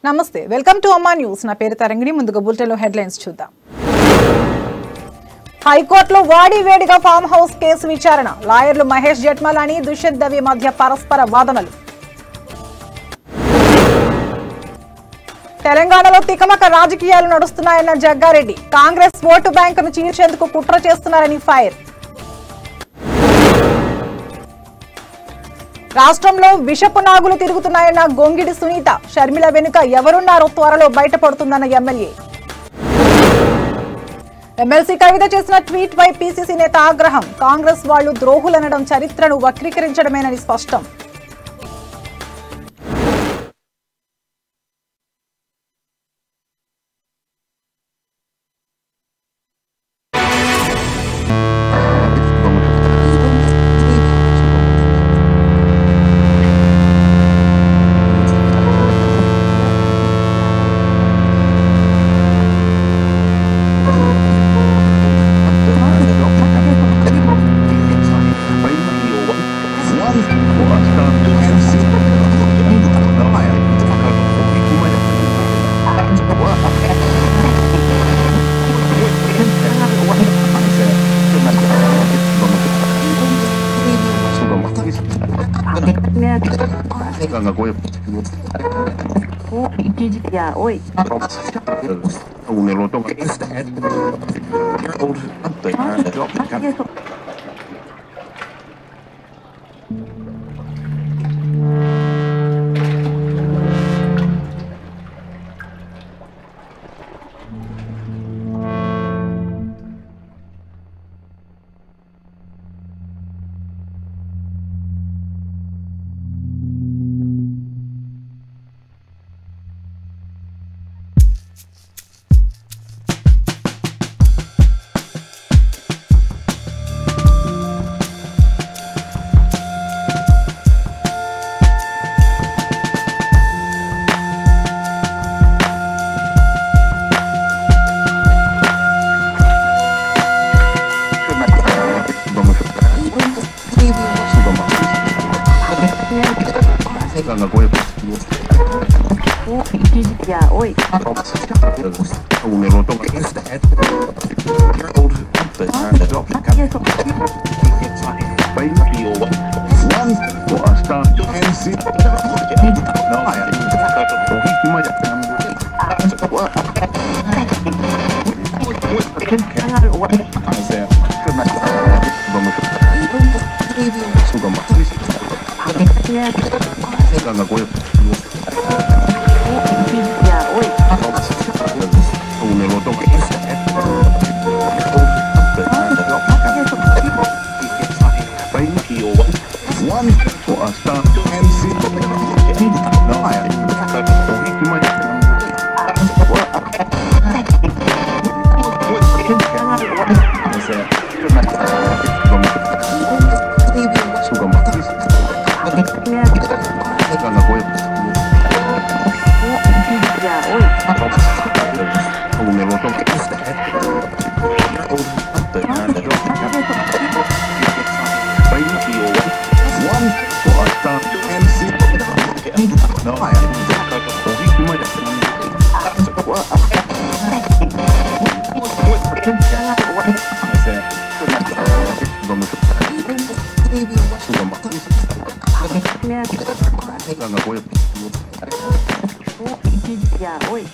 నమస్తే welcome to అమ్మా news నా పేరు తరంగిణి ముందుగా బులెటిన్లో హెడ్లైన్స్ చూద్దాం హైకోర్టులో వాడి వేడిగా ఫామ్ హౌస్ కేసు విచారణ లాయర్లు మహేష్ జెట్మలాని దుష్యంత్ దవి మధ్య పరస్పర వాదనలు తెలంగాణలో తికమక రాజకీయాలు నడుస్తున్నాయన్న జగ్గారెడ్డి కాంగ్రెస్ ఓటు బ్యాంకును చీల్చేందుకు కుట్ర చేస్తున్నారని ఫైర్ రాష్ట్రంలో విషపు నాగులు తిరుగుతున్నాయన్న గొంగిడి సునీత షర్మిల వెనుక ఎవరున్నారో త్వరలో బయటపడుతుందన్న ఎమ్మెల్యే ఎమ్మెల్సీ కవిత చేసిన ట్వీట్ పై పీసీసీ నేత ఆగ్రహం కాంగ్రెస్ వాళ్లు ద్రోహులనడం చరిత్రను వక్రీకరించడమేనని స్పష్టం Ya, oi. Ya, oi.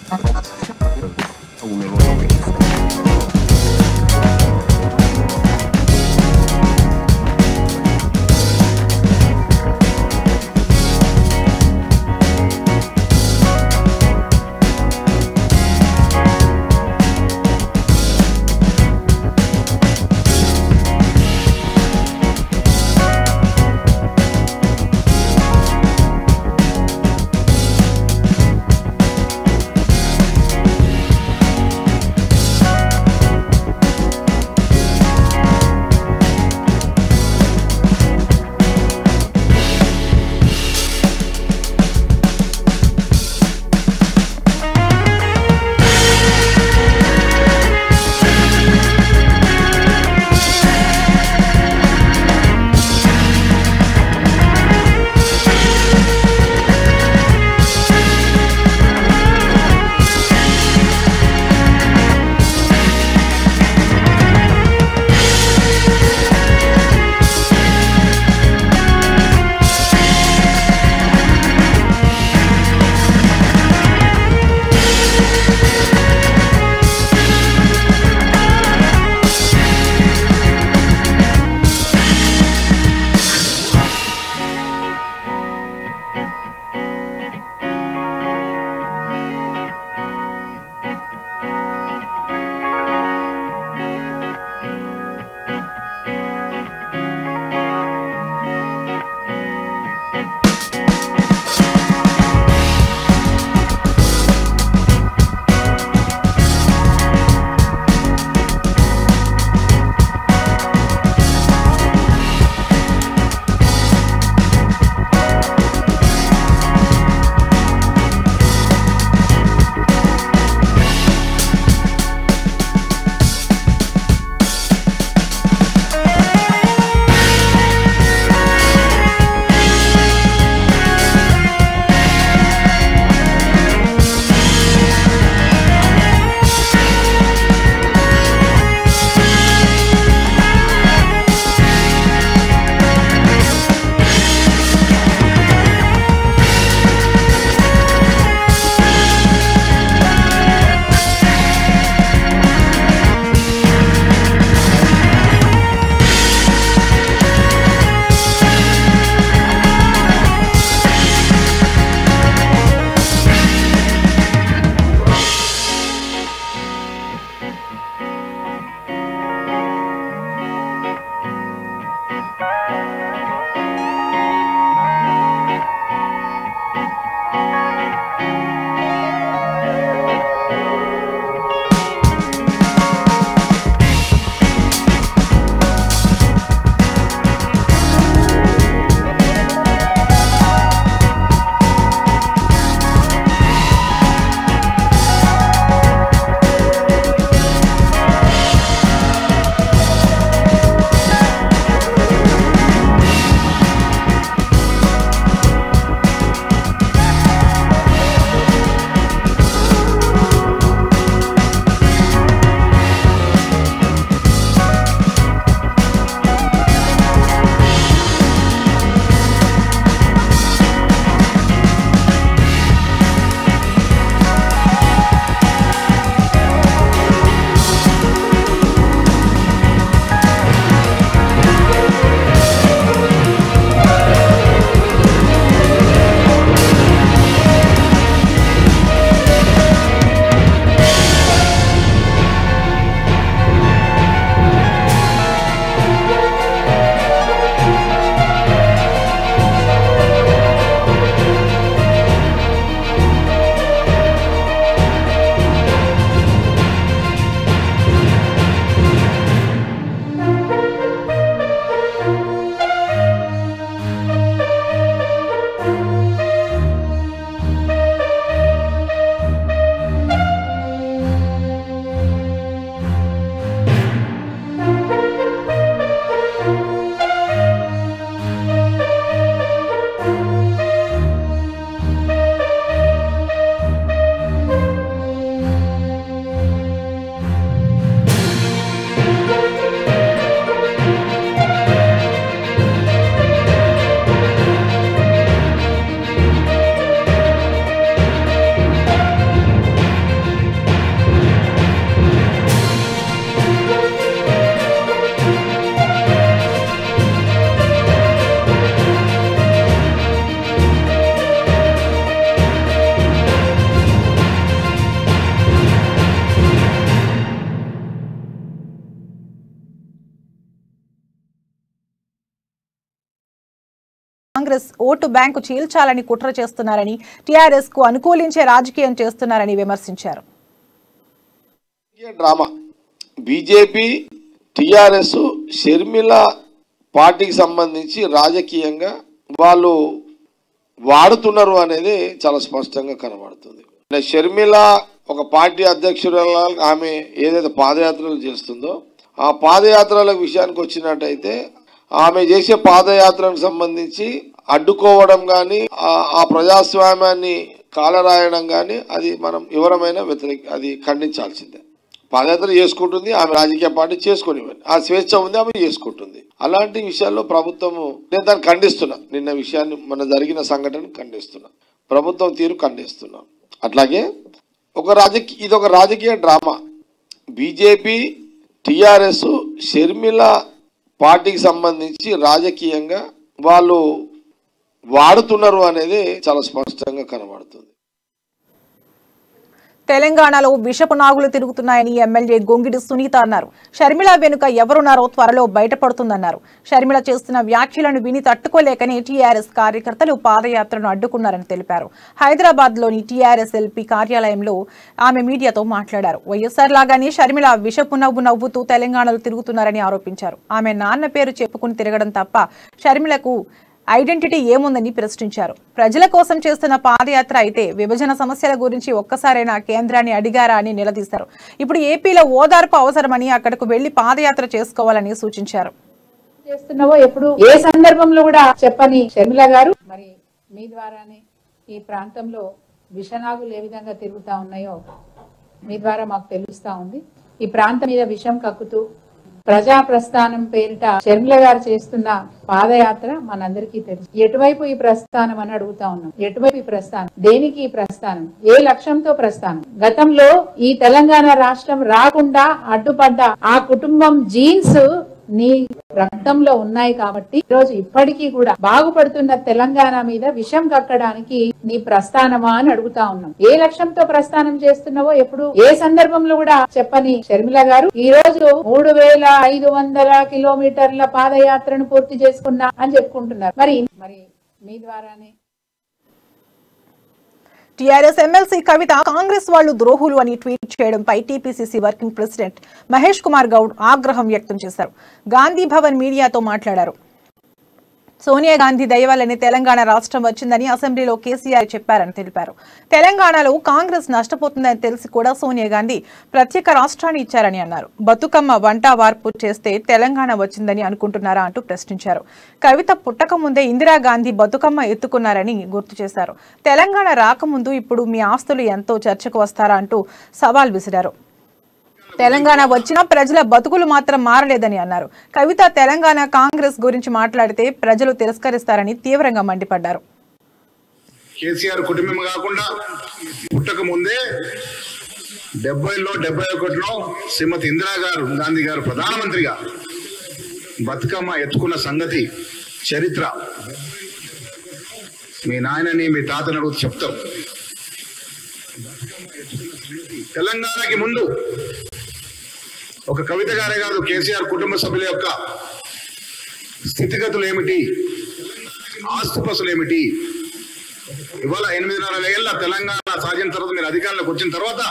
Congress vote bank చీల్చాలని కుట్ర చేస్తున్నారని, టీఆర్ఎస్ కు అనుకూలించే రాజకీయం చేస్తున్నారని విమర్శించారు. డ్రామా బీజేపీ టీఆర్ఎస్ షర్మిల పార్టీకి సంబంధించి రాజకీయంగా వాళ్ళు వాడుతున్నారు అనేది చాలా స్పష్టంగా కనబడుతుంది. షర్మిల ఒక పార్టీ అధ్యక్షురాలు, ఆమె ఏదైతే పాదయాత్రలు చేస్తుందో ఆ పాదయాత్రల విషయానికి వచ్చినట్టయితే ఆమె చేసే పాదయాత్రకు సంబంధించి అడ్డుకోవడం కానీ ఆ ప్రజాస్వామ్యాన్ని కాలరాయడం కానీ అది మనం ఎవరమైనా అది ఖండించాల్సిందే. పాదయాత్ర చేసుకుంటుంది, ఆమె రాజకీయ పార్టీ చేసుకుని ఆ స్వేచ్ఛ ఉంది, ఆమె చేసుకుంటుంది. అలాంటి విషయాల్లో ప్రభుత్వము నేను దాన్ని ఖండిస్తున్నా. నిన్న విషయాన్ని మన జరిగిన సంఘటన ఖండిస్తున్నా, ప్రభుత్వం తీరు ఖండిస్తున్నా. అట్లాగే ఇది ఒక రాజకీయ డ్రామా. బీజేపీ టీఆర్ఎస్ షర్మిల పార్టీకి సంబంధించి రాజకీయంగా వాళ్ళు వాడుతున్నారు అనేది చాలా స్పష్టంగా కనబడుతుంది. తెలంగాణలో విషపు నాగులు తిరుగుతున్నాయని ఎమ్మెల్యే గొంగిడి సునీత అన్నారు. షర్మిల వెనుక ఎవరున్నారో త్వరలో బయటపడుతుందన్నారు. షర్మిల చేస్తున్న వ్యాఖ్యలను విని తట్టుకోలేకనే టీఆర్ఎస్ కార్యకర్తలు పాదయాత్రను అడ్డుకున్నారని తెలిపారు. హైదరాబాద్ లోని టీఆర్ఎస్ ఎల్పీ కార్యాలయంలో ఆమె మీడియాతో మాట్లాడారు. వైఎస్ఆర్ లాగానే షర్మిల విషపు నవ్వుతూ తెలంగాణలో తిరుగుతున్నారని ఆరోపించారు. ఆమె నాన్న పేరు చెప్పుకుని తిరగడం తప్ప షర్మిలకు ఐడెంటిటీ ఏముందని ప్రశ్నించారు. ప్రజల కోసం చేస్తున్న పాదయాత్ర అయితే విభజన సమస్యల గురించి ఒక్కసారైనా కేంద్రాన్ని అడిగారా అని నిలదీశారు. ఇప్పుడు ఏపీలో ఓదార్పు అవసరమని అక్కడకు వెళ్లి పాదయాత్ర చేసుకోవాలని సూచించారు. చేస్తున్నావో ఎప్పుడు ఏ సందర్భంలో కూడా చెప్పని షర్మిల గారు మరి మీ ద్వారానే ఈ ప్రాంతంలో విషనాగులు ఏ విధంగా తిరుగుతా ఉన్నాయో మీ ద్వారా మాకు తెలుస్తా ఉంది. ఈ ప్రాంతం మీద విషం కక్కుతూ ప్రజా ప్రస్థానం పేరిట షర్మిల గారు చేస్తున్న పాదయాత్ర మనందరికీ తెలుసు. ఎటువైపు ఈ ప్రస్థానం అని అడుగుతా ఉన్నాం. ఎటువైపు ఈ ప్రస్థానం, దేనికి ఈ ప్రస్థానం, ఏ లక్ష్యంతో ప్రస్థానం? గతంలో ఈ తెలంగాణ రాష్ట్రం రాకుండా అడ్డుపడ్డ ఆ కుటుంబం జీన్స్ నీ రక్తంలో ఉన్నాయి కాబట్టి ఈరోజు ఇప్పటికీ కూడా బాగుపడుతున్న తెలంగాణ మీద విషం కక్కడానికి నీ ప్రస్థానమా అని అడుగుతా ఉన్నాం. ఏ లక్ష్యంతో ప్రస్థానం చేస్తున్నావో ఎప్పుడు ఏ సందర్భంలో కూడా చెప్పని షర్మిల గారు ఈ రోజు 3500 కిలోమీటర్ల పాదయాత్రను పూర్తి చేసుకున్నా అని చెప్పుకుంటున్నారు. మరి మీ ద్వారానే టీఆర్ఎస్ ఎమ్మెల్సీ కవిత కాంగ్రెస్ వాళ్లు ద్రోహులు అని ట్వీట్ చేయడంపై TPCC working president Mahesh Kumar Goud ఆగ్రహం వ్యక్తం చేశారు. గాంధీ భవన్ మీడియాతో మాట్లాడారు. సోనియా గాంధీ దయ వల్లనే తెలంగాణ రాష్ట్రం వచ్చిందని అసెంబ్లీలో కేసీఆర్ చెప్పారని తెలిపారు. తెలంగాణలో కాంగ్రెస్ నష్టపోతుందని తెలిసి కూడా సోనియా గాంధీ ప్రత్యేక రాష్ట్రాన్ని ఇచ్చారని అన్నారు. బతుకమ్మ వంట వార్పు చేస్తే తెలంగాణ వచ్చిందని అనుకుంటున్నారా అంటూ ప్రశ్నించారు. కవిత పుట్టక ముందే ఇందిరాగాంధీ బతుకమ్మ ఎత్తుకున్నారని గుర్తు చేశారు. తెలంగాణ రాకముందు ఇప్పుడు మీ ఆస్తులు ఎంతో చర్చకు వస్తారా అంటూ సవాల్ విసిరారు. తెలంగాణ వచ్చినా ప్రజల బతుకులు మాత్రం మారలేదని అన్నారు. కవిత తెలంగాణ కాంగ్రెస్ గురించి మాట్లాడితే ప్రజలు తిరస్కరిస్తారని తీవ్రంగా మండిపడ్డారు. కేసీఆర్ కుటుంబం కాకుండా పుట్టక ముందే 70లో 71లో శ్రీమతి గాంధీ గారు ప్రధానమంత్రిగా బతుకమ్మ ఎత్తుకున్న సంగతి చరిత్ర మీ నాయనని మీ తాతని అడుగు చెప్తాం. తెలంగాణకి ముందు ఒక కవిత గారే కాదు, కేసీఆర్ కుటుంబ సభ్యుల యొక్క స్థితిగతులు ఏమిటి, ఆస్తుపసులు ఏమిటి, ఇవాళ 8.5 ఏళ్ళ తెలంగాణ సాధించిన తర్వాత మీరు అధికారంలోకి వచ్చిన తర్వాత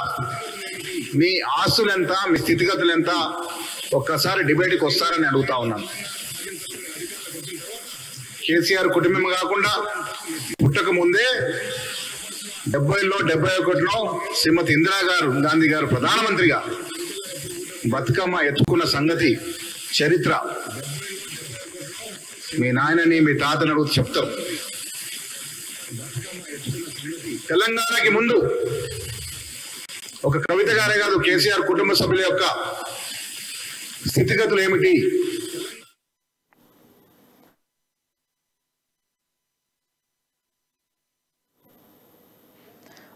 మీ ఆస్తులు ఎంత, మీ స్థితిగతులు ఎంత, ఒక్కసారి డిబేట్కి వస్తారని అడుగుతా ఉన్నాను. కేసీఆర్ కుటుంబం కాకుండా పుట్టక ముందే 70లో 71లో శ్రీమతి గాంధీ గారు ప్రధానమంత్రిగా బతుకమ్మ ఎత్తుకున్న సంగతి చరిత్ర మీ నాయనని మీ తాతని అడుగు చెప్తాం. తెలంగాణకి ముందు ఒక కవిత గారే కాదు, కేసీఆర్ కుటుంబ సభ్యుల యొక్క స్థితిగతులు ఏమిటి,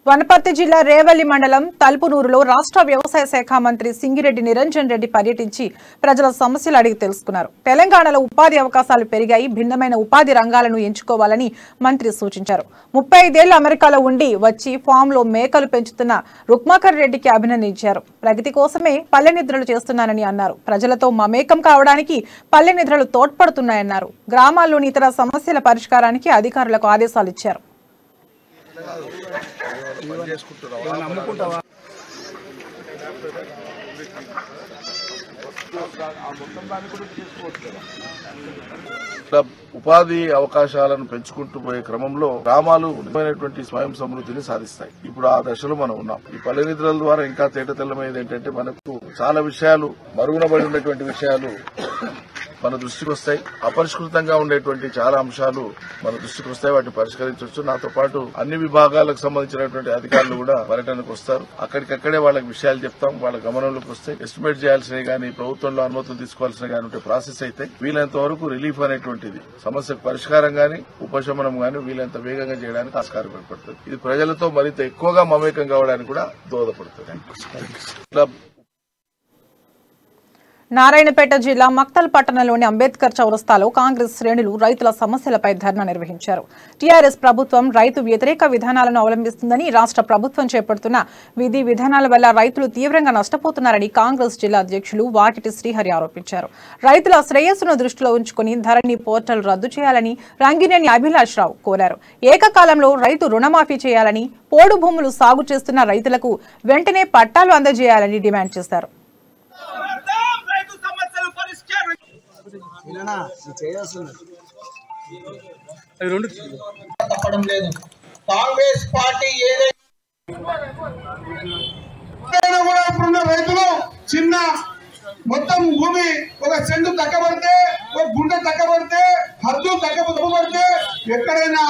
వనపర్తి జిల్లా రేవల్లి మండలం తల్పునూరులో రాష్ట్ర వ్యవసాయ శాఖ మంత్రి సింగిరెడ్డి నిరంజన్ రెడ్డి పర్యటించి ప్రజల సమస్యలు అడిగి తెలుసుకున్నారు. తెలంగాణలో ఉపాధి అవకాశాలు పెరిగాయి, భిన్నమైన ఉపాధి రంగాలను ఎంచుకోవాలని మంత్రి సూచించారు. 35 ఏళ్లు అమెరికాలో ఉండి వచ్చి ఫామ్లో మేకలు పెంచుతున్న రుక్మాకర్ రెడ్డికి అభినందించారు. ప్రగతి కోసమే పల్లె నిద్రలు చేస్తున్నానని అన్నారు. ప్రజలతో మమేకం కావడానికి పల్లె నిద్రలు తోడ్పడుతున్నాయన్నారు. గ్రామాల్లోని ఇతర సమస్యల పరిష్కారానికి అధికారులకు ఆదేశాలు ఇచ్చారు. ఉపాధి అవకాశాలను పెంచుకుంటూ పోయే క్రమంలో గ్రామాలు స్వయం సమృద్ధిని సాధిస్తాయి. ఇప్పుడు ఆ దశలో మనం ఉన్నాం. ఈ పల్లె నిధుల ద్వారా ఇంకా తేటతెల్లమైనది ఏంటంటే మనకు చాలా విషయాలు మరుగునబడి ఉన్నటువంటి విషయాలు మన దృష్టికి వస్తాయి. అపరిష్కృతంగా ఉండేటువంటి చాలా అంశాలు మన దృష్టికి వస్తాయి. వాటిని పరిష్కరించవచ్చు. నాతో పాటు అన్ని విభాగాలకు సంబంధించినటువంటి అధికారులు కూడా పర్యటనకు వస్తారు. అక్కడికక్కడే వాళ్ళకి విషయాలు చెప్తాం. వాళ్ళ గమనంలోకి వస్తాయి. ఎస్టిమేట్ చేయాల్సినవి కానీ ప్రభుత్వంలో అనుమతులు తీసుకోవాల్సిన కానీ ఉంటే ప్రాసెస్ అయితే వీలైనంత వరకు రిలీఫ్ అనేటువంటిది సమస్యకు పరిష్కారం గానీ ఉపశమనం గానీ వీలైనంత వేగంగా చేయడానికి ఆస్కారం ఏర్పడుతుంది. ఇది ప్రజలతో మరింత ఎక్కువగా మమేకం కావడానికి కూడా దోహదపడుతుంది. నారాయణపేట జిల్లా మక్తల్ పట్టణంలోని అంబేద్కర్ చౌరస్తాలో కాంగ్రెస్ శ్రేణులు రైతుల సమస్యలపై ధర్నా నిర్వహించారు. టీఆర్ఎస్ ప్రభుత్వం రైతు వ్యతిరేక విధానాలను అవలంబిస్తుందని, రాష్ట్ర ప్రభుత్వం చేపడుతున్న విధి విధానాల వల్ల రైతులు తీవ్రంగా నష్టపోతున్నారని కాంగ్రెస్ జిల్లా అధ్యక్షులు వాకిటి శ్రీహరి ఆరోపించారు. రైతుల శ్రేయస్సును దృష్టిలో ఉంచుకుని ధరణి పోర్టల్ రద్దు చేయాలని రంగినేని అభిలాష్ రావు కోరారు. ఏకకాలంలో రైతు రుణమాఫీ చేయాలని, పోడు భూములు సాగు చేస్తున్న రైతులకు వెంటనే పట్టాలు అందజేయాలని డిమాండ్ చేశారు. కాంగ్రెస్ పార్టీ ఏదైనా రైతులు చిన్న మొత్తం భూమి ఒక సెంటు తగ్గబడితే, ఒక గుంట తగ్గబడితే, హద్దు తగ్గబడితే ఎక్కడైనా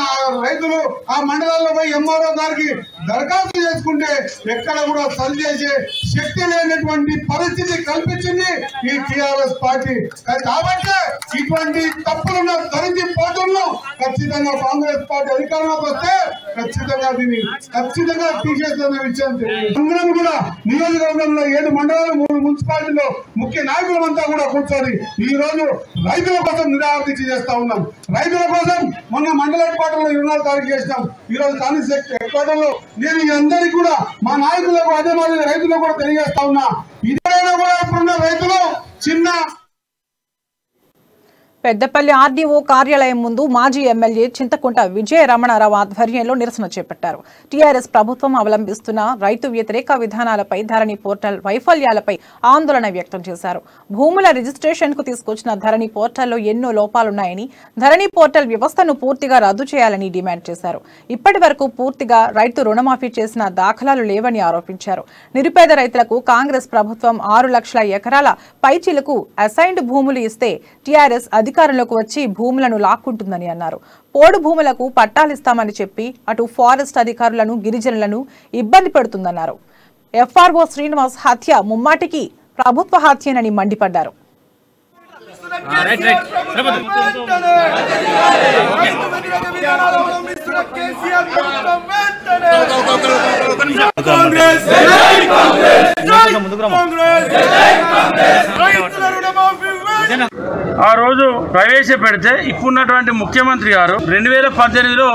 రైతులు ఆ మండలాల్లో పోయి ఎంఆర్ఓ గారికి దరఖాస్తు చేసుకుంటే ఎక్కడ కూడా సరి చేసే శక్తి లేనటువంటి పరిస్థితి కల్పించింది ఈ టీఆర్ఎస్ పార్టీ. కాబట్టి ఇటువంటి తప్పులున్న దరిద్ర పోటులను ఖచ్చితంగా కాంగ్రెస్ పార్టీ అధికారంలోకి వస్తే ఖచ్చితంగా దీన్ని ఖచ్చితంగా తీసేస్తున్న విషయం అందరం కూడా నియోజకవర్గంలో 7 మండలాలు 3 మున్సిపాలిటీలో ముఖ్య నాయకులంతా కూడా కూర్చొని ఈ రోజు రైతుల కోసం నిరాదీక్ష చేస్తా ఉన్నాం. రైతుల కోసం మొన్న మండల హెడ్ క్వార్టర్లో 24 తారీఖు చేసినాం. ఈ రోజు కాంగ్రెస్ హెడ్ క్వార్టర్లో నేను అందరికీ కూడా మా నాయకులకు అదే మాదిరి రైతులకు కూడా తెలియజేస్తా ఉన్నా. ఇదైనా కూడా ఇప్పుడున్న రైతులు చిన్న పెద్దపల్లి ఆర్డీఓ కార్యాలయం ముందు మాజీ ఎమ్మెల్యే చింతకుంట విజయ రమణారావు ఆధ్వర్యంలో నిరసన చేపట్టారు. టీఆర్ఎస్ ప్రభుత్వం అవలంబిస్తున్న రైతు వ్యతిరేక విధానాలపై, ధరణి పోర్టల్ వైఫల్యాలపై ఆందోళన వ్యక్తం చేశారు. భూముల రిజిస్ట్రేషన్ కు తీసుకొచ్చిన ధరణి పోర్టల్లో ఎన్నో లోపాలున్నాయని, ధరణి పోర్టల్ వ్యవస్థను పూర్తిగా రద్దు చేయాలని డిమాండ్ చేశారు. ఇప్పటి వరకు పూర్తిగా రైతు రుణమాఫీ చేసిన దాఖలాలు లేవని ఆరోపించారు. నిరుపేద రైతులకు కాంగ్రెస్ ప్రభుత్వం 6 లక్షల ఎకరాల పైచిలకు అసైన్డ్ భూములు ఇస్తే టీఆర్ఎస్ అధికారంలోకి వచ్చి భూములను లాక్కుంటుందని అన్నారు. పోడు భూములకు పట్టాలిస్తామని చెప్పి అటు ఫారెస్ట్ అధికారులను, గిరిజనులను ఇబ్బంది పెడుతుందన్నారు. ఎఫ్ఆర్ఓ శ్రీనివాస్ హత్య ముమ్మాటికి ప్రభుత్వ హత్యనని మండిపడ్డారు. ఆ రోజు ప్రవేశపెడితే ఇప్పుడున్నటువంటి ముఖ్యమంత్రి గారు 2018లో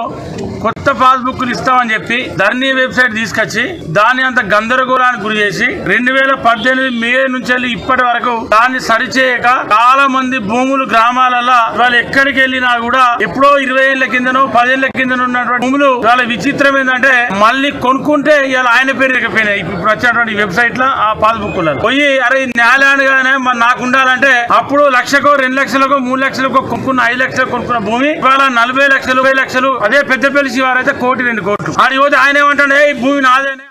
కొత్త పాస్బుక్లు ఇస్తామని చెప్పి ధరణి వెబ్సైట్ తీసుకొచ్చి దాన్ని అంత గందరగోళానికి గురి చేసి 2018 మే నుంచి ఇప్పటి వరకు దాన్ని సరిచేయక చాలా మంది భూములు గ్రామాలలో వాళ్ళు ఎక్కడికి వెళ్ళినా కూడా ఎప్పుడో 20 ఏళ్ల కిందనో 10 ఏళ్ల కింద ఉన్నటువంటి భూములు వాళ్ళ విచిత్రం ఏంటంటే మళ్ళీ కొనుక్కుంటే ఇలా ఆయన పేరు లేకపోయినాయి. ఇప్పుడు వచ్చినటువంటి వెబ్సైట్ లో ఆ పాస్బుక్ పోయి అరే న్యాయాలయాన్ని గానే నాకు ఉండాలంటే అప్పుడు 1 లక్షకో 2 లక్షలకో 3 లక్షలకో కొనుక్కున్న 5 లక్షలు కొనుక్కున్న భూమి ఇవాళ 40 లక్షలు 50 లక్షలు. అదే పెద్దపల్లి శివారైతే 1 కోటి 2 కోట్లు. ఆడి పోతే ఆయన ఏమంటాడు ఈ భూమి నాదేనే.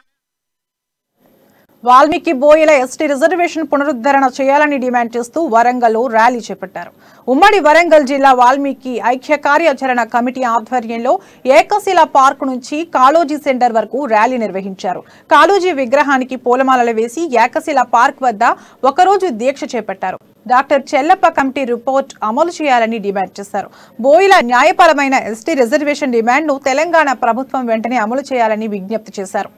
వాల్మీకి బోయల ఎస్టీ రిజర్వేషన్ పునరుద్ధరణ చేయాలని డిమాండ్ చేస్తూ వరంగల్లో ర్యాలీ చేపట్టారు. ఉమ్మడి వరంగల్ జిల్లా వాల్మీకి ఐక్య కార్యాచరణ కమిటీ ఆధ్వర్యంలో ఏకశిల పార్క్ నుంచి కాళోజీ సెంటర్ వరకు ర్యాలీ నిర్వహించారు. కాళోజీ విగ్రహానికి పూలమాలలు వేసి ఏకశిల పార్క్ వద్ద ఒకరోజు దీక్ష చేపట్టారు. డాక్టర్ చెల్లప్ప కమిటీ రిపోర్ట్ అమలు చేయాలని డిమాండ్ చేశారు. బోయిల న్యాయపరమైన ఎస్టీ రిజర్వేషన్ డిమాండ్ను తెలంగాణ ప్రభుత్వం వెంటనే అమలు చేయాలని విజ్ఞప్తి చేశారు.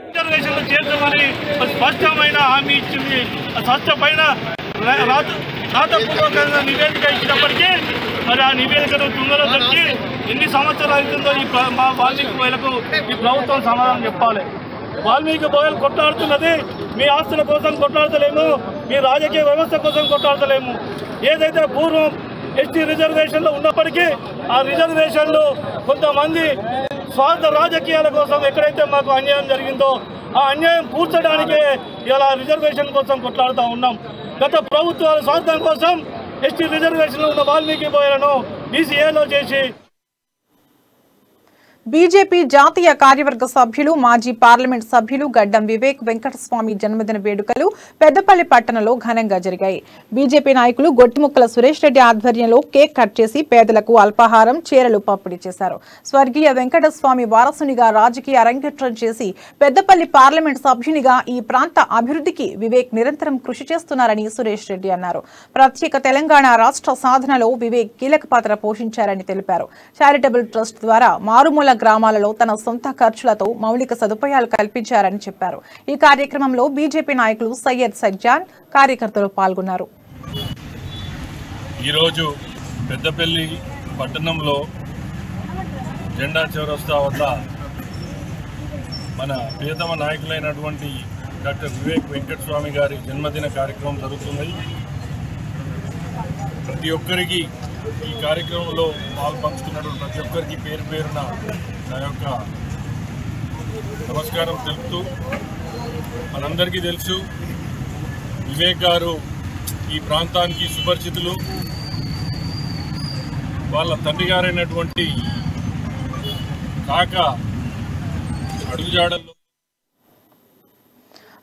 రిజర్వేషన్లు చేర్చమని స్పష్టమైన హామీ ఇచ్చింది. స్పష్టమైన రాతపూర్వకంగా నివేదిక ఇచ్చినప్పటికీ మరి ఆ నివేదికను తుంగలో తెచ్చి ఎన్ని సంవత్సరాలు అవుతుందో మా వాల్మీకి బోయలకు ఈ ప్రభుత్వం సమాధానం చెప్పాలి. వాల్మీకి బోయలు కొట్లాడుతున్నది మీ ఆస్తుల కోసం కొట్లాడతలేము, మీ రాజకీయ వ్యవస్థ కోసం కొట్లాడతలేము. ఏదైతే పూర్వం ఎస్టీ రిజర్వేషన్లు ఉన్నప్పటికీ ఆ రిజర్వేషన్లు కొంతమంది స్వార్థ రాజకీయాల కోసం ఎక్కడైతే మాకు అన్యాయం జరిగిందో ఆ అన్యాయం పూడ్చడానికే ఇలా రిజర్వేషన్ కోసం కొట్లాడుతూ ఉన్నాం. గత ప్రభుత్వాల స్వార్థం కోసం ఎస్టీ రిజర్వేషన్లో ఉన్న వాల్మీకి బోయలను బీసీఏలో చేసి బీజేపీ జాతీయ కార్యవర్గ సభ్యులు మాజీ పార్లమెంట్ సభ్యులు గడ్డం వివేక్ వెంకటస్వామి జన్మదిన వేడుకలు పెద్దపల్లి పట్టణంలో ఘనంగా జరిగాయి. బీజేపీ నాయకులు గొట్టిముక్కల సురేష్ రెడ్డి ఆధ్వర్యంలో కేక్ కట్ చేసి పేదలకు అల్పాహారం, చీరలు పంపిణీ చేశారు. స్వర్గీయ వెంకటస్వామి వారసునిగా రాజకీయ అరంగేట్రం చేసి పెద్దపల్లి పార్లమెంట్ సభ్యునిగా ఈ ప్రాంత అభివృద్ధికి వివేక్ నిరంతరం కృషి చేస్తున్నారని సురేష్ రెడ్డి అన్నారు. ప్రత్యేక తెలంగాణ రాష్ట్ర సాధనలో వివేక్ కీలక పాత్ర పోషించారని తెలిపారు. చారిటబుల్ ట్రస్ట్ ద్వారా మారుమూల గ్రామాలలో తన సొంత ఖర్చులతో మౌలిక సదుపాయాలు కల్పించారని చెప్పారు. ఈ కార్యక్రమంలో బీజేపీ నాయకులు సయ్యద్ సజ్జాన్, కార్యకర్తలు పాల్గొన్నారు. ఈరోజు పెద్దపల్లి పట్టణంలో జెండా చౌరస్తా వద్ద మన ప్రియతమ నాయకులైనటువంటి డాక్టర్ వివేక్ వెంకటస్వామి గారి జన్మదిన కార్యక్రమం జరుగుతుంది. ప్రతి ఒక్కరికి ఈ కార్యక్రమంలో పాల్పంచుకున్నటువంటి ప్రతి ఒక్కరికి పేరు పేరున నా యొక్క నమస్కారం తెలుపుతూ, మనందరికీ తెలుసు వివేక్ గారు ఈ ప్రాంతానికి సుపరిచితులు. వాళ్ళ తండ్రి గారైనటువంటి కాక అడుగుజాడల్లో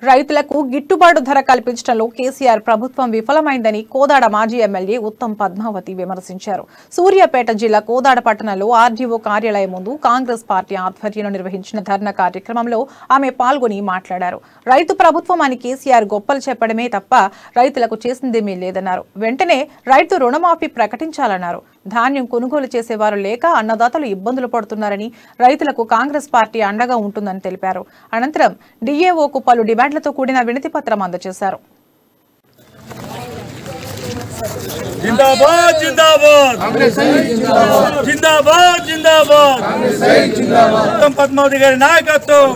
రైతులకు గిట్టుబాటు ధర కల్పించడంలో కేసీఆర్ ప్రభుత్వం విఫలమైందని కోదాడ మాజీ ఎమ్మెల్యే ఉత్తమ్ పద్మావతి విమర్శించారు. సూర్యాపేట జిల్లా కోదాడ పట్టణంలో ఆర్డీఓ కార్యాలయం ముందు కాంగ్రెస్ పార్టీ ఆధ్వర్యంలో నిర్వహించిన ధర్నా కార్యక్రమంలో ఆమె పాల్గొని మాట్లాడారు. రైతు ప్రభుత్వం అని కేసీఆర్ గొప్పలు చెప్పడమే తప్ప రైతులకు చేసిందేమీ లేదన్నారు. వెంటనే రైతు రుణమాఫీ ప్రకటించాలన్నారు. ధాన్యం కొనుగోలు చేసేవారు లేక అన్నదాతలు ఇబ్బందులు పడుతున్నారని, రైతులకు కాంగ్రెస్ పార్టీ అండగా ఉంటుందని తెలిపారు. అనంతరం డీఏఓకు పలు డిమాండ్లతో కూడిన వినతి పత్రం అందజేశారు. పద్మావతి గారి నాయకత్వం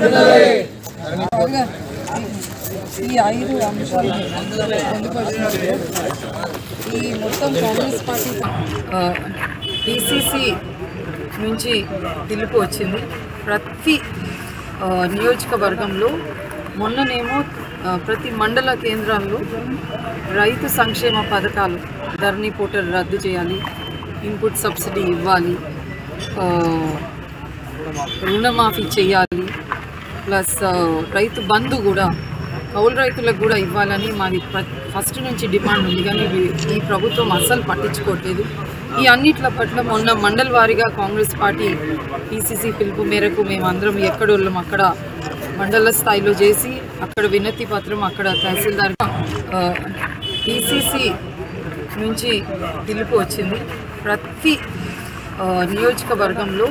ఈ 5 అంశాలు ఈ మొత్తం కాంగ్రెస్ పార్టీ పిసిసి నుంచి పిలుపు వచ్చింది. ప్రతి నియోజకవర్గంలో మొన్ననేమో ప్రతి మండల కేంద్రాల్లో రైతు సంక్షేమ పథకాలు ధరణి పోర్టల్ రద్దు చేయాలి, ఇన్పుట్ సబ్సిడీ ఇవ్వాలి, రుణమాఫీ చేయాలి, ప్లస్ రైతు బంధు కూడా కౌలు రైతులకు కూడా ఇవ్వాలని మాది ఫస్ట్ నుంచి డిమాండ్ ఉంది. కానీ ఈ ప్రభుత్వం అస్సలు పట్టించుకోవట్లేదు. ఈ అన్నిట్ల పట్ల మొన్న మండల వారీగా కాంగ్రెస్ పార్టీ పిసిసి పిలుపు మేరకు మేమందరం ఎక్కడోళ్ళం అక్కడ మండల స్థాయిలో చేసి అక్కడ వినతి పత్రం అక్కడ తహసీల్దార్ పిసిసి నుంచి పిలుపు వచ్చింది. ప్రతి నియోజకవర్గంలో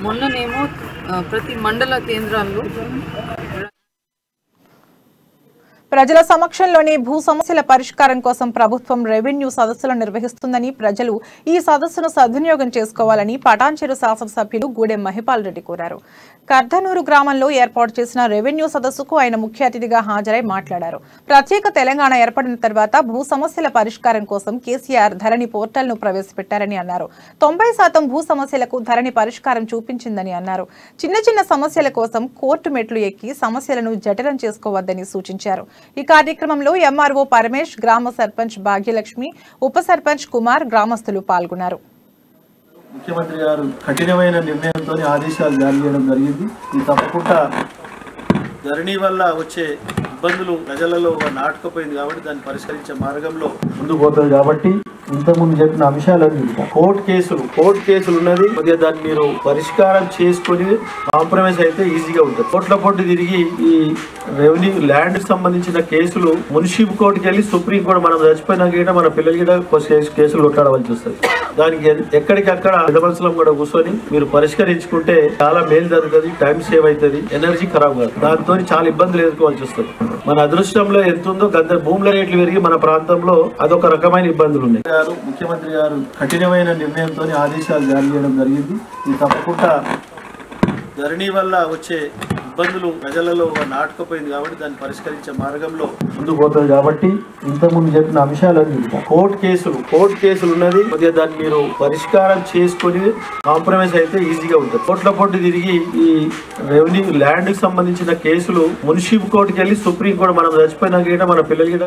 మొన్ననేమో ప్రతి మండల కేంద్రాల్లో ప్రజల సమక్షంలోనే భూ సమస్యల పరిష్కారం కోసం ప్రభుత్వం రెవెన్యూ సదస్సులు నిర్వహిస్తుందని, ప్రజలు ఈ సదస్సును సద్వినియోగం చేసుకోవాలని పటాన్చెరు శాసనసభ్యులు గూడెం మహిపాల్ రెడ్డి కోరారు. కర్ధనూరు గ్రామంలో ఏర్పాటు చేసిన రెవెన్యూ సదస్సుకు ఆయన ముఖ్య అతిథిగా హాజరై మాట్లాడారు. ప్రత్యేక తెలంగాణ ఏర్పడిన తర్వాత భూ సమస్యల పరిష్కారం కోసం కేసీఆర్ ధరణి పోర్టల్ను ప్రవేశపెట్టారని అన్నారు. 90% భూ సమస్యలకు ధరణి పరిష్కారం చూపించిందని అన్నారు. చిన్న చిన్న సమస్యల కోసం కోర్టు మెట్లు ఎక్కి సమస్యలను జటిలం చేసుకోవద్దని సూచించారు. ఈ కార్యక్రమంలో ఎంఆర్ఓ పరమేష్, గ్రామ సర్పంచ్ భాగ్యలక్ష్మి, ఉప సర్పంచ్ కుమార్, గ్రామస్తులు పాల్గొన్నారు. ముఖ్యమంత్రి గారు కఠినమైన నిర్ణయంతో ఆదేశాలు జారీ చేయడం జరిగింది. ఇది తప్పకుండా ధరణి వల్ల వచ్చే ఇబ్బందులు ప్రజలలో నాటుకుపోయింది కాబట్టి దాన్ని పరిష్కరించే మార్గంలో ముందుకు పోతుంది కాబట్టి ఇంతకుముందు చెప్పిన అంశాలన్నీ కోర్టు కేసులు ఉన్నది కొద్దిగా దాన్ని మీరు పరిష్కారం చేసుకుని కాంప్రమైజ్ అయితే ఈజీగా ఉంటుంది. కోట్ల పొట్టు తిరిగి ఈ రెవెన్యూ ల్యాండ్ కి సంబంధించిన కేసులు మున్సిపల్ కోర్టుకి వెళ్ళి సుప్రీం కోర్టు మనం చచ్చిపోయినాక మన పిల్లలకి కేసులు కొట్టాడవలసి వస్తుంది. దానికి ఎక్కడికక్కడ పెద్దమనుషులం కూడా కూర్చొని మీరు పరిష్కరించుకుంటే చాలా మేలు జరుగుతుంది, టైం సేవ్ అవుతుంది, ఎనర్జీ ఖరాబ్ కాదు. దాంతో చాలా ఇబ్బందులు ఎదుర్కోవాల్సి వస్తుంది. మన అదృష్టంలో ఎంత ఉందో గంట భూముల రేట్లు పెరిగి మన ప్రాంతంలో అదొక రకమైన ఇబ్బందులు ఉన్నాయి. ముఖ్యమంత్రి గారు కఠినమైన నిర్ణయంతో ఆదేశాలు జారీ చేయడం జరిగింది. ఇది తప్పకుండా ధరణి వల్ల వచ్చే ఇబ్బందులు ప్రజలలో నాటుకుపోయింది కాబట్టి దాన్ని పరిష్కరించే మార్గంలో ముందుకు పోతుంది కాబట్టి ఇంతకుముందు చెప్పిన అంశాలన్నీ కోర్టు కేసులు ఉన్నది కొద్దిగా దాన్ని మీరు పరిష్కారం చేసుకుని కాంప్రమైజ్ అయితే ఈజీగా ఉంటుంది. కోట్ల పొట్టు తిరిగి ఈ రెవెన్యూ ల్యాండ్ కి సంబంధించిన కేసులు మున్సిపల్ కోర్టుకి వెళ్ళి సుప్రీం కోర్టు మనం చచ్చిపోయినాక మన పిల్లలకి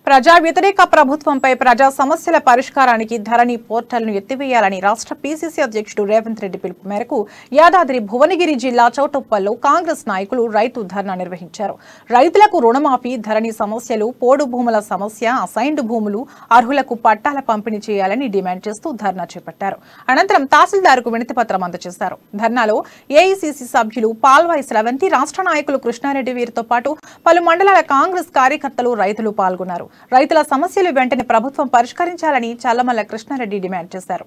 ప్రజా వ్యతిరేక ప్రభుత్వంపై ప్రజా సమస్యల పరిష్కారానికి ధరణి పోర్టల్ను ఎత్తివేయాలని రాష్ట్ర పీసీసీ అధ్యక్షుడు రేవంత్ రెడ్డి పిలుపు మేరకు యాదాద్రి భువనగిరి జిల్లా చౌటుప్పల్లో కాంగ్రెస్ నాయకులు రైతు ధర్నా నిర్వహించారు. రైతులకు రుణమాఫీ, ధరణి సమస్యలు, పోడు భూముల సమస్య, అసైన్డ్ భూములు, అర్హులకు పట్టాల పంపిణీ చేయాలని డిమాండ్ చేస్తూ ధర్నా చేపట్టారు. అనంతరం తహసీల్దార్కు వినతిపత్రం అందజేశారు. ధర్నాలో ఏఐసీసీ సభ్యులు పాల్వాయి స్రవంతి, రాష్ట్ర నాయకులు కృష్ణారెడ్డి వీరితో పాటు పలు మండలాల కాంగ్రెస్ కార్యకర్తలు, రైతులు పాల్గొన్నారు. రైతుల సమస్యలు వెంటనే ప్రభుత్వం పరిష్కరించాలని చల్లమల్ల కృష్ణారెడ్డి డిమాండ్ చేశారు.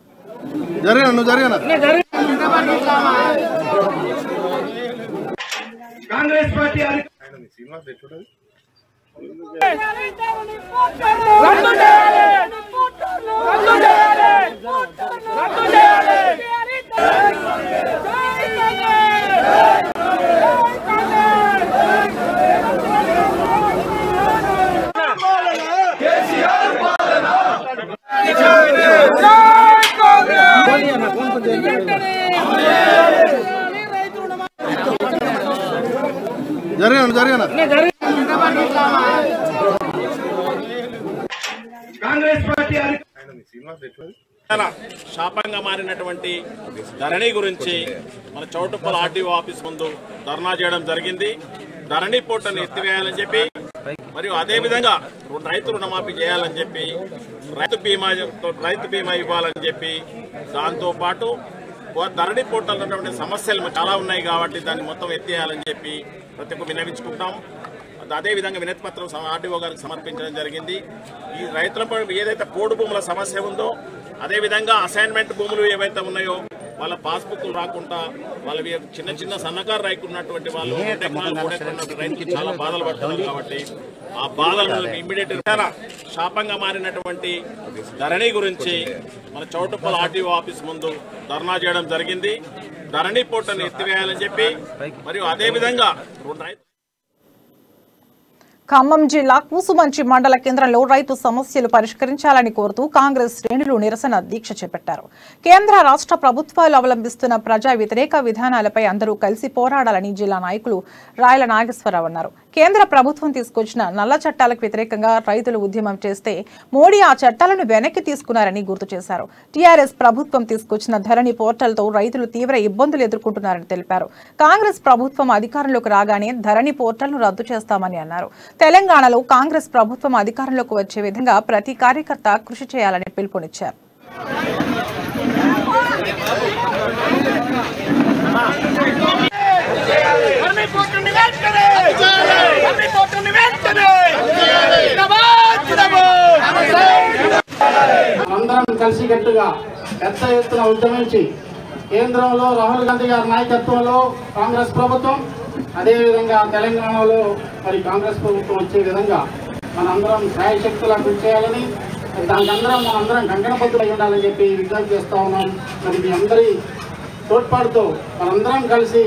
శాపంగా మారినటువంటి ధరణి గురించి మన చౌటుప్పల ఆర్టీఓ ఆఫీస్ ముందు ధర్నా చేయడం జరిగింది. ధరణి పోర్టల్ ఎత్తివేయాలని చెప్పి, మరియు అదేవిధంగా రైతు రుణమాఫీ చేయాలని చెప్పి, రైతు బీమా ఇవ్వాలని చెప్పి, దాంతో పాటు ధరణి పోర్టల్ ఉన్నటువంటి సమస్యలు చాలా ఉన్నాయి కాబట్టి దాన్ని మొత్తం ఎత్తేయాలని చెప్పి ప్రతి ఒక్క విన్నవించుకుంటాం. అదేవిధంగా వినతి పత్రం ఆర్టీఓ గారికి సమర్పించడం జరిగింది. ఈ రైతులపై ఏదైతే పోడు భూముల సమస్య ఉందో, అదేవిధంగా అసైన్మెంట్ భూములు ఏవైతే ఉన్నాయో వాళ్ళ పాస్బుక్లు రాకుండా వాళ్ళ చిన్న చిన్న సన్నకారు రైతు ఉన్నటువంటి వాళ్ళు రైతుకి చాలా బాధలు పడుతున్నారు కాబట్టి ఆ బాధలను ఇమ్మీడియట్ శాపంగా మారినటువంటి ధరణి గురించి మన చౌటుప్పల ఆర్టీఓ ఆఫీస్ ముందు ధర్నా చేయడం జరిగింది. ధరణి పోర్టల్ ఎత్తివేయాలని చెప్పి, మరియు అదేవిధంగా ఖమ్మం జిల్లా కూసుమంచి మండల కేంద్రంలో రైతు సమస్యలు పరిష్కరించాలని కోరుతూ కాంగ్రెస్ శ్రేణులు నిరసన దీక్ష చేపట్టారు. కేంద్ర రాష్ట్ర ప్రభుత్వాలు అవలంబిస్తున్న ప్రజా వ్యతిరేక విధానాలపై అందరూ కలిసి పోరాడాలని జిల్లా నాయకులు రాయల నాగేశ్వరరావు అన్నారు. కేంద్ర ప్రభుత్వం తీసుకొచ్చిన నల్ల చట్టాలకు వ్యతిరేకంగా రైతులు ఉద్యమం చేస్తే మోడీ ఆ చట్టాలను వెనక్కి తీసుకున్నారని గుర్తు చేశారు. టీఆర్ఎస్ ప్రభుత్వం తీసుకొచ్చిన ధరణి పోర్టల్తో రైతులు తీవ్ర ఇబ్బందులు ఎదుర్కొంటున్నారని తెలిపారు. కాంగ్రెస్ ప్రభుత్వం అధికారంలోకి రాగానే ధరణి పోర్టల్ను రద్దు చేస్తామని అన్నారు. తెలంగాణలో కాంగ్రెస్ ప్రభుత్వం అధికారంలోకి వచ్చే విధంగా ప్రతి కార్యకర్త కృషి చేయాలని పిలుపునిచ్చారు. అందరం కలిసికట్టుగా పెద్ద ఎత్తున ఉద్యమించి కేంద్రంలో రాహుల్ గాంధీ గారి నాయకత్వంలో కాంగ్రెస్ ప్రభుత్వం, అదేవిధంగా తెలంగాణలో మరి కాంగ్రెస్ ప్రభుత్వం వచ్చే విధంగా మనందరం శాయశక్తులా కృషి చేయాలని, దానికి మనందరం కంకణబద్ధులై ఉండాలని చెప్పి విజ్ఞప్తి చేస్తా ఉన్నాం. మరి మీ అందరి తోడ్పాటుతో మనందరం కలిసి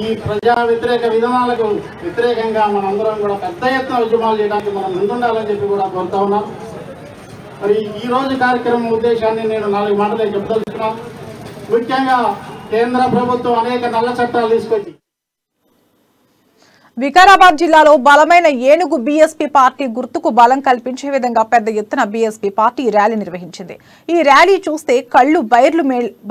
ఈ ప్రజా వ్యతిరేక విధానాలకు వ్యతిరేకంగా మనందరం కూడా పెద్ద ఎత్తున ఉద్యమాలు చేయడానికి మనం ముందుండాలని చెప్పి కూడా కోరుతా ఉన్నాం. మరి ఈ రోజు కార్యక్రమం ఉద్దేశాన్ని నేను 4 మాటలే చెప్పదలుచుకున్నాను. ముఖ్యంగా కేంద్ర ప్రభుత్వం అనేక నల్ల చట్టాలు తీసుకొచ్చి వికారాబాద్ జిల్లాలో బలమైన ఏనుగు బీఎస్పీ పార్టీ గుర్తుకు బలం కల్పించే విధంగా పెద్ద ఎత్తున బీఎస్పీ పార్టీ ర్యాలీ నిర్వహించింది. ఈ ర్యాలీ చూస్తే కళ్ళు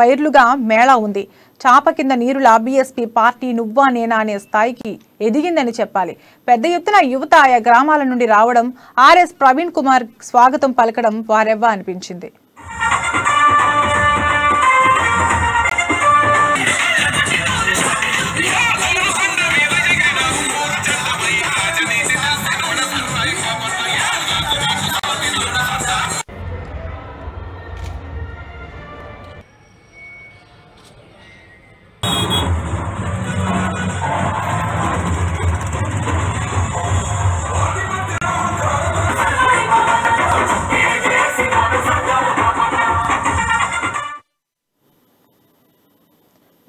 బైర్లుగా మేళా ఉంది. చాప కింద నీరులా బీఎస్పీ పార్టీ నువ్వా నేనా అనే స్థాయికి ఎదిగిందని చెప్పాలి. పెద్ద ఎత్తున యువత ఆయా గ్రామాల నుండి రావడం, ఆర్ఎస్ ప్రవీణ్ కుమార్ స్వాగతం పలకడం వారెవ్వా అనిపించింది.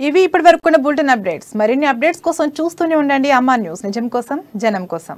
ఇవి ఇప్పటి వరకున్న బులెటిన్ అప్డేట్స్. మరిన్ని అప్డేట్స్ కోసం చూస్తూనే ఉండండి అమ్మా న్యూస్. నిజం కోసం జనం కోసం.